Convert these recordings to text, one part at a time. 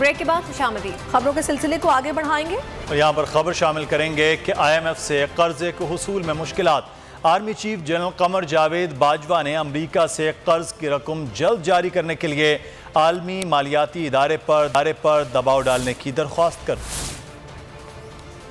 Break के बाद खुशामदीद। खबरों के सिलसिले को आगे बढ़ाएंगे और यहाँ पर खबर शामिल करेंगे कि IMF से कर्जे के हुसूल में मुश्किलात। Army chief general Qamar Javed Bajwa ने अमरीका से कर्ज की रकम जल्द जारी करने के लिए आलमी मालियाती इदारे पर दबाव डालने की दरख्वास्त कर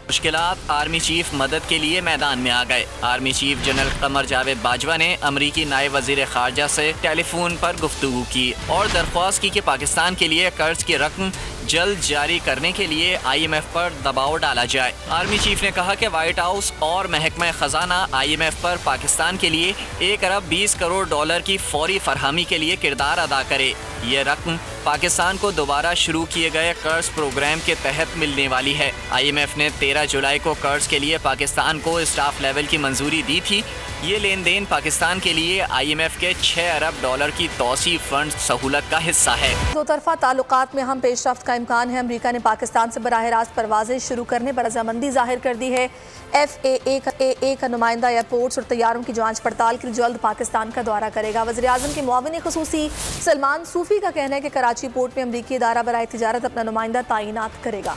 मुश्किलात, आर्मी चीफ मदद के लिए मैदान में आ गए। Army chief general Qamar Javed Bajwa ने अमरीकी नायब वजीर खारजा से टेलीफोन पर गुफ्तगू की और दरख्वास्त की कि पाकिस्तान के लिए कर्ज की रकम जल्द जारी करने के लिए IMF पर दबाव डाला जाए। आर्मी चीफ ने कहा कि व्हाइट हाउस और महकमा खजाना IMF पर पाकिस्तान के लिए 1 अरब 20 करोड़ डॉलर की फौरी फरहमी के लिए किरदार अदा करे। ये रकम पाकिस्तान को दोबारा शुरू किए गए कर्ज प्रोग्राम के तहत मिलने वाली है। IMF ने 13 जुलाई को कर्ज के लिए पाकिस्तान को स्टाफ लेवल की मंजूरी दी थी। ये लेन देन पाकिस्तान के लिए IMF के 6 अरब डॉलर की तौसी फंड सहूलत का हिस्सा है। दो तरफा ताल्लुकात में अहम पेशरफ्त का इम्कान है। अमरीका ने पाकिस्तान से बराह रास्त परवाजें शुरू करने पर रजामंदी जाहिर कर दी है। FAA का नुमाइंदा एयरपोर्ट्स और तैयारों की जांच पड़ताल के लिए जल्द पाकिस्तान का दौरा करेगा। वज़ीर आज़म के मुआविन ख़ुसूसी सलमान सूफी का कहना है कि कराची पोर्ट में अमरीकी इदारा बराए तिजारत अपना नुमाइंदा तैनात करेगा।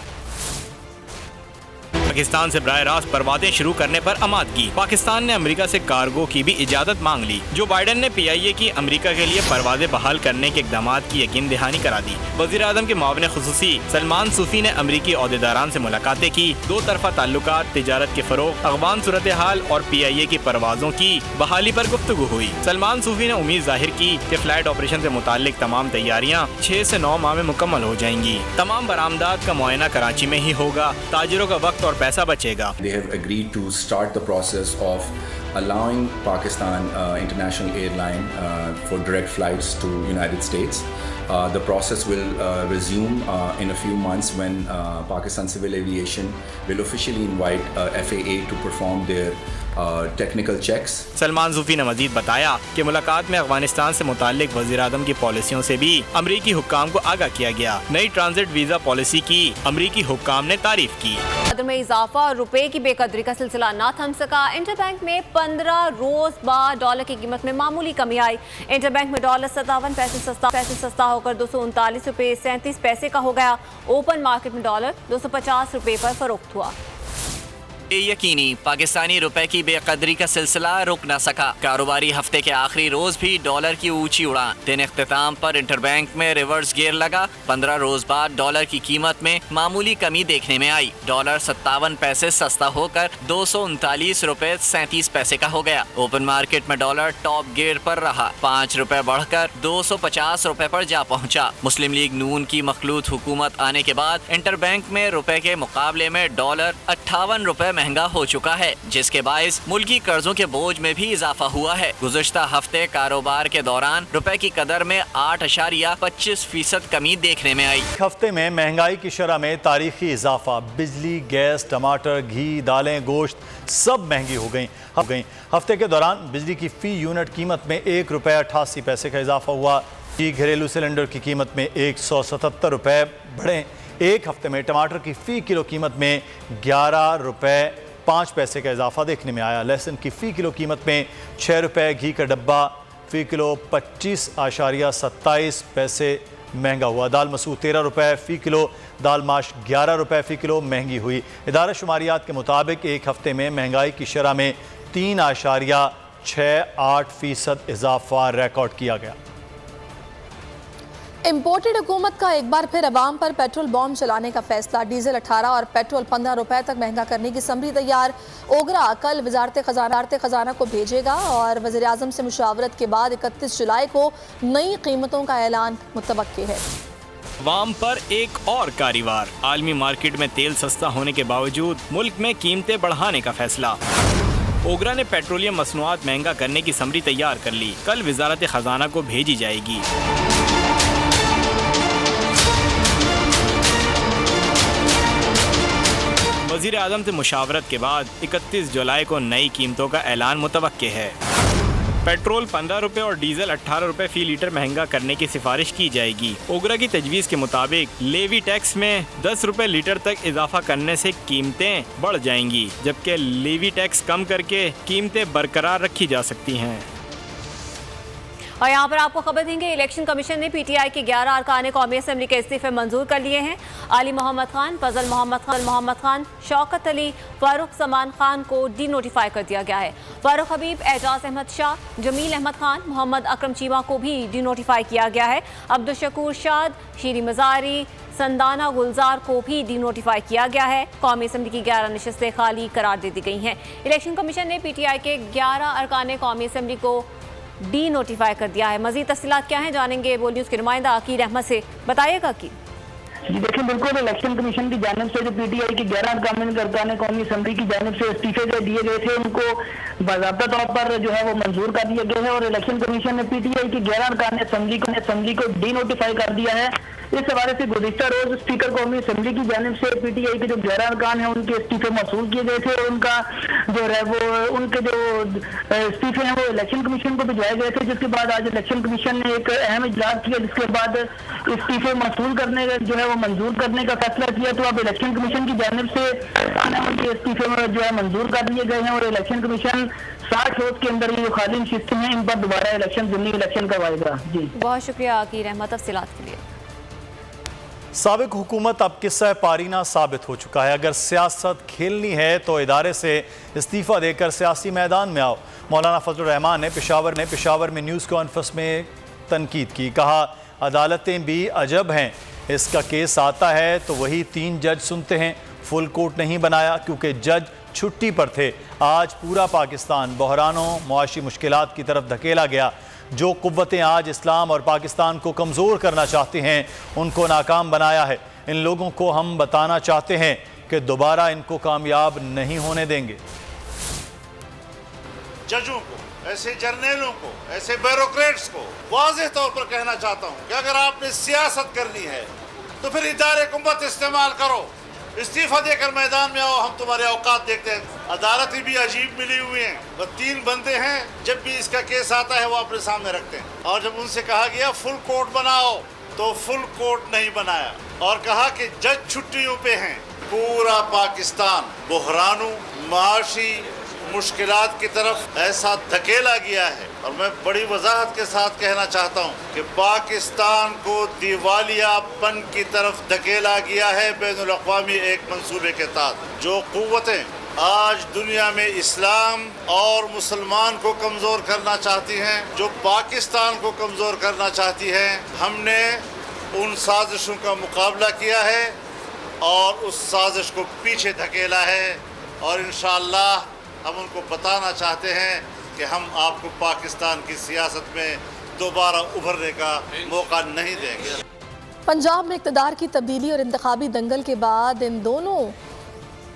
पाकिस्तान से बराह रास्त परवाजें शुरू करने पर आमादगी। पाकिस्तान ने अमेरिका से कार्गो की भी इजाजत मांग ली। जो बाइडन ने PIA की अमेरिका के लिए परवाजें बहाल करने के इकदाम की यकीन दहानी करा दी। वज़ीर आज़म के मुआविन ख़ुसूसी सलमान सूफी ने अमेरिकी ओहदेदारान से मुलाकातें की। दो तरफा ताल्लुकात, तिजारत के फरोग, अफगान सूरत हाल और PIA की परवाजों की बहाली पर गुफ्तगू हुई। सलमान सूफी ने उम्मीद जाहिर की कि फ्लाइट ऑपरेशन से मुताल्लिक तमाम तैयारियाँ 6 से 9 माह में मुकम्मल हो जाएंगी। तमाम बरामदात का मुआयना कराची में ही होगा। ताजिरों का वक्त और पैसा बचेगा। They have agreed to start the process of allowing Pakistan International Airline for direct flights to United States. The process will resume in a few months when Pakistan Civil Aviation will officially invite FAA to perform their technical checks. Salman Sufi ने मजीद बताया कि मुलाकात में अफगानिस्तान से मुताल्लिक वज़ीर आज़म की पॉलिसियों से भी अमरीकी हुक्काम को आगाह किया गया। नई ट्रांजिट वीजा पॉलिसी की अमरीकी हुक्काम ने तारीफ की। कदर में इजाफा और रुपए की बेकदरी का सिलसिला न थम सका। इंटरबैंक में 15 रोज बाद डॉलर की कीमत में मामूली कमी आई। इंटरबैंक में डॉलर 57 पैसे सस्ता होकर 239 रुपए 37 पैसे का हो गया। ओपन मार्केट में डॉलर 250 रुपए पर फरोख्त हुआ। यकीनी पाकिस्तानी रुपए की बेकदरी का सिलसिला रुक न सका। कारोबारी हफ्ते के आखिरी रोज भी डॉलर की ऊंची उड़ान। दिन इख्तिताम पर इंटरबैंक में रिवर्स गियर लगा। 15 रोज बाद डॉलर की कीमत में मामूली कमी देखने में आई। डॉलर 57 पैसे सस्ता होकर 239 रुपए 37 पैसे का हो गया। ओपन मार्केट में डॉलर टॉप गियर पर रहा। 5 रुपए बढ़कर 250 रुपए पर जा पहुंचा। मुस्लिम लीग नून की मखलूत हुकूमत आने के बाद इंटरबैंक में रुपए के मुकाबले में डॉलर 58 रुपए महंगा हो चुका है, जिसके बायस मुल्की कर्जों के बोझ में भी इजाफा हुआ है। गुज़श्ता हफ्ते कारोबार के दौरान रुपए की कदर में 8.25% कमी देखने में आई। हफ्ते में महंगाई की शरह में तारीखी इजाफा। बिजली, गैस, टमाटर, घी, दालें, गोश्त सब महंगी हो गई। हफ्ते के दौरान बिजली की फी यूनिट कीमत में 1 रुपये 88 पैसे का इजाफा हुआ। घरेलू सिलेंडर की कीमत में 177 रुपये बढ़े। एक हफ्ते में टमाटर की फ़ी किलो कीमत में 11 रुपये 5 पैसे का इजाफा देखने में आया। लहसुन की फ़ी किलो कीमत में 6 रुपये, घी का डब्बा फ़ी किलो 25.27 पैसे महंगा हुआ। दाल मसूर 13 रुपये फ़ी किलो, दाल माश 11 रुपये फ़ी किलो महंगी हुई। इदारा शुमारियात के मुताबिक एक हफ्ते में महंगाई की शरह में 3.68% इजाफा रिकॉर्ड किया गया। इम्पोर्टेड हुकूमत का एक बार फिर अवाम पर पेट्रोल बॉम्ब चलाने का फैसला। डीजल 18 और पेट्रोल 15 रुपए तक महंगा करने की समरी तैयार। ओगरा कल वजारत खजाना को भेजेगा और वज़ीर आज़म से मुशावरत के बाद 31 जुलाई को नई कीमतों का ऐलान मुतवक्की है। अवाम पर एक और कारीवार। आलमी मार्केट में तेल सस्ता होने के बावजूद मुल्क में कीमतें बढ़ाने का फैसला। ओगरा ने पेट्रोलियम मसनूआत महंगा करने की समरी तैयार कर ली। कल वजारत खजाना को भेजी जाएगी। वज़ीर आज़म से मुशावरत के बाद 31 जुलाई को नई कीमतों का ऐलान मुतवक्के है। पेट्रोल 15 रुपए और डीजल 18 रुपए फी लीटर महंगा करने की सिफारिश की जाएगी। ओगरा की तजवीज़ के मुताबिक लेवी टैक्स में 10 रुपए लीटर तक इजाफा करने से कीमतें बढ़ जाएंगी, जबकि लेवी टैक्स कम करके कीमतें बरकरार रखी जा सकती हैं। और यहाँ पर आपको खबर देंगे, इलेक्शन कमीशन ने पीटीआई के 11 अरकान कौमी असम्बली के इस्तीफे मंजूर कर लिए हैं। आली मोहम्मद खान, फजल मोहम्मद खान, शौकत अली, फारूक समान खान को डी नोटिफाई कर दिया गया है। फारूक हबीब, एजाज अहमद शाह, जमील अहमद खान, मोहम्मद अकरम चीमा को भी डी नोटिफाई किया गया है। अब्दुल शकूर शाद, शीरी मजारी, संदाना गुलजार को भी डी नोटिफाई किया गया है। कौमी असम्बली की 11 नशस्तें खाली करार दे दी गई हैं। इलेक्शन कमीशन ने पीटीआई के 11 अरकान कौमी असम्बली को डी नोटिफाई कर दिया है। मजीद तफसीलात क्या हैं जानेंगे बोल न्यूज़ के नुमाइंदा अकील अहमद से। बताइएगा कि जी देखिए, बिल्कुल इलेक्शन कमीशन की जानिब से जो पीटीआई की 11 अरकान कौमी असम्बली की जानिब से इस्तीफे जो दिए गए थे उनको बाज़ाब्ता तौर पर जो है वो मंजूर कर दिया गया है और इलेक्शन कमीशन ने पीटीआई की 11 अरकान असम्बली को डी नोटिफाई कर दिया है। इस हवाले से गुज़िश्ता रोज स्पीकर कौमी असम्बली की जानिब से पीटीआई के जो 11 अरकान हैं उनके इस्तीफे मौसूल किए गए थे और उनका जो है वो उनके जो इस्तीफे हैं वो इलेक्शन कमीशन को भिजवाए गए थे, जिसके बाद आज इलेक्शन कमीशन ने एक अहम इजलास किया, जिसके बाद इस्तीफे मौसूल करने का जो है वो मंजूर करने का फैसला किया। तो अब इलेक्शन कमीशन की जानिब से आने वाले इस्तीफे जो है मंजूर कर दिए गए हैं और इलेक्शन कमीशन 60 रोज के अंदर ये जो खाली नशिस्तें हैं इन पर दोबारा इलेक्शन ज़िमनी इलेक्शन करवाएगा। जी बहुत शुक्रिया अकील अहमद तफसीलात के लिए। साबिक हुकूमत अब किस्सा पारीना साबित हो चुका है। अगर सियासत खेलनी है तो इदारे से इस्तीफ़ा देकर सियासी मैदान में आओ। मौलाना फजल रहमान ने पेशावर में न्यूज़ कॉन्फ्रेंस में तनकीद की। कहा अदालतें भी अजब हैं, इसका केस आता है तो वही 3 जज सुनते हैं। फुल कोर्ट नहीं बनाया क्योंकि जज छुट्टी पर थे। आज पूरा पाकिस्तान बहरानों मुआशी मुश्किलात की तरफ धकेला गया। जो कुव्वतें आज इस्लाम और पाकिस्तान को कमज़ोर करना चाहती हैं उनको नाकाम बनाया है। इन लोगों को हम बताना चाहते हैं कि दोबारा इनको कामयाब नहीं होने देंगे। जजों को, ऐसे जर्नलों को, ऐसे ब्यूरोक्रेट्स को वाज़ेह तौर पर कहना चाहता हूँ कि अगर आपने सियासत करनी है तो फिर इदारे कुव्वत इस्तेमाल करो, इस्तीफा देकर मैदान में आओ, हम तुम्हारे औकात देखते हैं। अदालतें भी अजीब मिली हुई हैं। वो 3 बंदे हैं, जब भी इसका केस आता है वो अपने सामने रखते हैं और जब उनसे कहा गया फुल कोर्ट बनाओ तो फुल कोर्ट नहीं बनाया और कहा कि जज छुट्टियों पे हैं। पूरा पाकिस्तान बहरानों माशी मुश्किलात की तरफ ऐसा धकेला गया है और मैं बड़ी वजाहत के साथ कहना चाहता हूँ कि पाकिस्तान को दिवालियापन की तरफ धकेला गया है बैनुल अक़वामी एक मंसूबे के तहत। जो क़ुव्वतें आज दुनिया में इस्लाम और मुसलमान को कमज़ोर करना चाहती हैं, जो पाकिस्तान को कमज़ोर करना चाहती हैं, हमने उन साजिशों का मुकाबला किया है और उस साजिश को पीछे धकेला है और इंशाअल्लाह हम उनको बताना चाहते हैं कि हम आपको पाकिस्तान की सियासत में दोबारा उभरने का मौका नहीं देंगे। पंजाब में इक़्तिदार की तब्दीली और इंतखाबी दंगल के बाद इन दोनों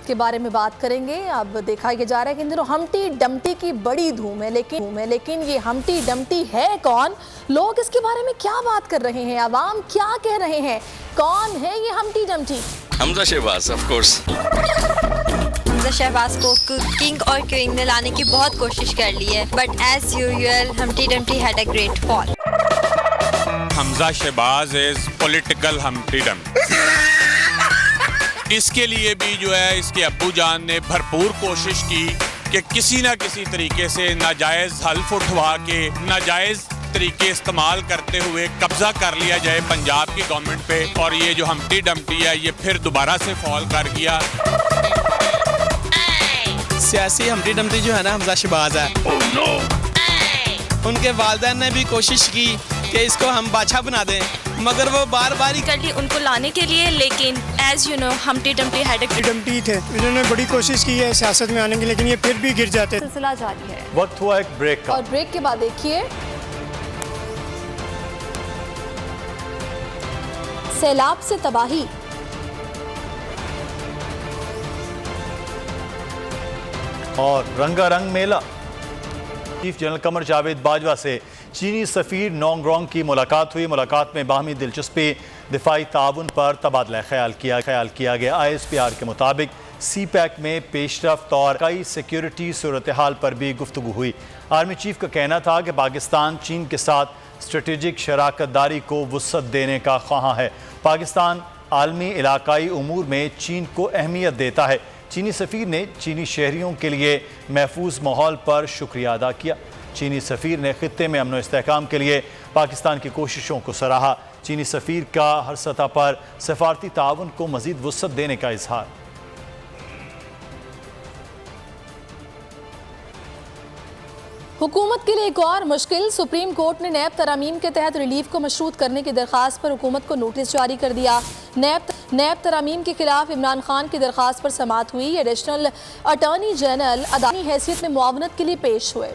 के बारे में बात करेंगे। अब देखा यह जा रहा है कि इन दिनों हमटी डमटी की बड़ी धूम है, लेकिन ये हमटी डमटी है कौन? लोग इसके बारे में क्या बात कर रहे हैं? अवाम क्या कह रहे हैं? कौन है ये Humpty Dumpty? Hamza Shahbaz, of course. Hamza Shahbaz को किंग और क्वीन में लाने की बहुत कोशिश कर ली है, but as usual Humpty Dumpty had a great fall. Hamza Shahbaz is political Humpty Dumpty. इसके लिए भी जो है इसके अब्बू जान ने भरपूर कोशिश की कि किसी ना किसी तरीके से नाजायज हल्फ उठवा के नाजायज तरीके इस्तेमाल करते हुए कब्जा कर लिया जाए पंजाब की गवर्नमेंट पे, और ये जो हमटी डमटी है ये फिर दोबारा से फॉल कर गया। सियासी हमटी डमटी जो है ना हमजा शहबाज है। oh, no. उनके वालिदैन ने भी कोशिश की कि इसको हम बादशाह बना दें, मगर वो बार बार ही कर ली उनको लाने के लिए, लेकिन as you know Humpty Dumpty had a Dumpty थे। इन्होंने बड़ी कोशिश की है सियासत में आने की, लेकिन ये फिर भी गिर जाते। सिलसिला जारी है। वक्त हुआ एक ब्रेक का और ब्रेक के बाद देखिए सैलाब से तबाही, और रंगारंग मेला। चीफ जनरल कमर जावेद बाजवा से चीनी सफ़ीर नोंग रोंग की मुलाकात हुई। मुलाकात में बाहमी दिलचस्पी दिफाई ताउन पर तबादला ख्याल किया गया। ISPR के मुताबिक CPEC में पेशरफ्त और कई सिक्योरिटी सूरत हाल पर भी गुफ्तगू हुई। आर्मी चीफ का कहना था कि पाकिस्तान चीन के साथ स्ट्रेटेजिक शराकत दारी को वुसअत देने का ख्वाहां है। पाकिस्तान आलमी इलाकाई उमूर में चीन को अहमियत देता है। चीनी सफ़ीर ने चीनी शहरियों के लिए महफूज माहौल पर शुक्रिया अदा किया। चीनी सफ़ीर ने खित्ते में अमन व इस्तेहकाम के लिए पाकिस्तान की कोशिशों को सराहा। चीनी सफ़ीर का हर सतह पर सफारती ताउन को मज़ीद वुसअत देने का इजहार। हुकूमत के लिए एक और मुश्किल, सुप्रीम कोर्ट ने नैब तरामीम के तहत रिलीफ को मशरूत करने की दरख्वास्त पर हुकूमत को नोटिस जारी कर दिया। नैब तरामीम के खिलाफ इमरान खान की दरख्वास्त पर समाअत हुई। एडिशनल अटॉर्नी जनरल अदालती हैसियत में मुआवनत के लिए पेश हुए।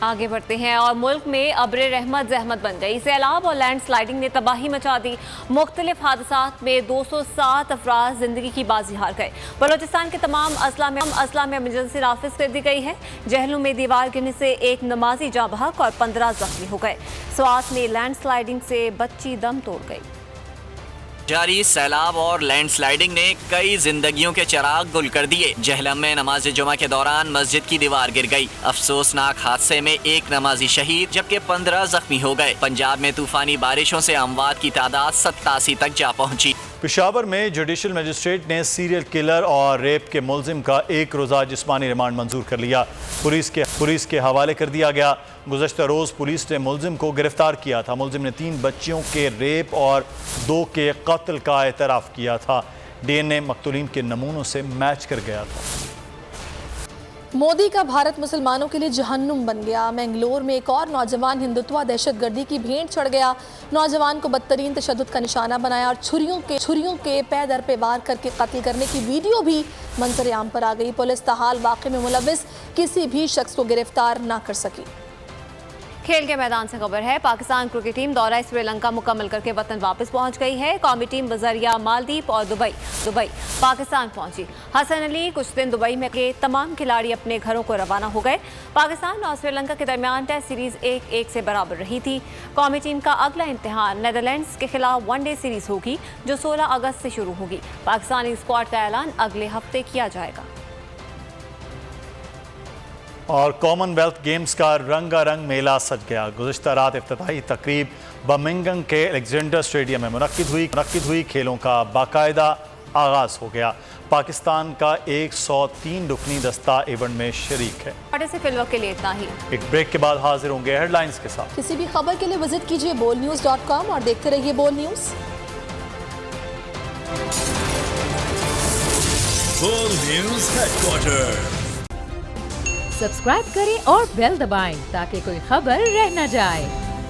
आगे बढ़ते हैं और मुल्क में अब्रे रहमत जहमत बन गई। सैलाब और लैंड स्लाइडिंग ने तबाही मचा दी। मुख्तलिफ हादसात में 207 अफराद जिंदगी की बाजी हार गए। बलोचिस्तान के तमाम अजला में इमरजेंसी नाफिज कर दी गई है। जहलू में दीवार गिरने से एक नमाजी जाँ बहक और 15 जख्मी हो गए। स्वात में लैंड स्लाइडिंग से बच्ची दम तोड़ गई। जारी सैलाब और लैंडस्लाइडिंग ने कई जिंदगियों के चिराग गुल कर दिए। जहलम में नमाज जुमा के दौरान मस्जिद की दीवार गिर गई। अफसोसनाक हादसे में एक नमाजी शहीद जबकि 15 जख्मी हो गए। पंजाब में तूफानी बारिशों से अमवात की तादाद 87 तक जा पहुंची। पेशावर में जुडिशल मजिस्ट्रेट ने सीरियल किलर और रेप के मुलजिम का एक रोज़ा जिस्मानी रिमांड मंजूर कर लिया। पुलिस के हवाले कर दिया गया। गुज़श्ता रोज़ पुलिस ने मुलजिम को गिरफ्तार किया था। मुलजिम ने 3 बच्चियों के रेप और 2 के कत्ल का एतराफ़ किया था। DNA मकतूलीन के नमूनों से मैच कर गया था। मोदी का भारत मुसलमानों के लिए जहन्नुम बन गया। मैंगलोर में एक और नौजवान हिंदुत्व दहशतगर्दी की भेंट चढ़ गया। नौजवान को बदतरीन तशद्दुद का निशाना बनाया और छुरियों के पैर दर पे वार करके कत्ल करने की वीडियो भी मंजर आम पर आ गई। पुलिस ताहाल वाक़े में मुलविस किसी भी शख्स को गिरफ्तार न कर सकी। खेल के मैदान से खबर है। पाकिस्तान क्रिकेट टीम दौरा श्रीलंका मुकम्मल करके वतन वापस पहुंच गई है। कौमी टीम बजरिया मालदीव और दुबई पाकिस्तान पहुंची। हसन अली कुछ दिन दुबई में के तमाम खिलाड़ी अपने घरों को रवाना हो गए। पाकिस्तान और श्रीलंका के दरमियान टेस्ट सीरीज 1-1 से बराबर रही थी। कौमी टीम का अगला इम्तिहान नेदरलैंड्स के खिलाफ वनडे सीरीज होगी जो 16 अगस्त से शुरू होगी। पाकिस्तानी स्क्वाड का ऐलान अगले हफ्ते किया जाएगा। और कॉमनवेल्थ गेम्स का रंगारंग मेला सज गया। गुज़श्ता रात इफ्तिताही तकरीब बर्मिंघम के अलेक्जेंडर स्टेडियम में मुनक्किद हुई। खेलों का बाकायदा आगाज़ हो गया। पाकिस्तान का 103 रुकनी दस्ता इवेंट में शरीक है। से फिलवक्त के लिए इतना ही। एक ब्रेक के बाद हाजिर होंगे हेडलाइंस के साथ। किसी भी खबर के लिए विजिट कीजिए bolnews.com और देखते रहिए बोल न्यूज़। बोल न्यूज़ हेडक्वार्टर। सब्सक्राइब करें और बेल दबाएं ताकि कोई खबर रह न जाए।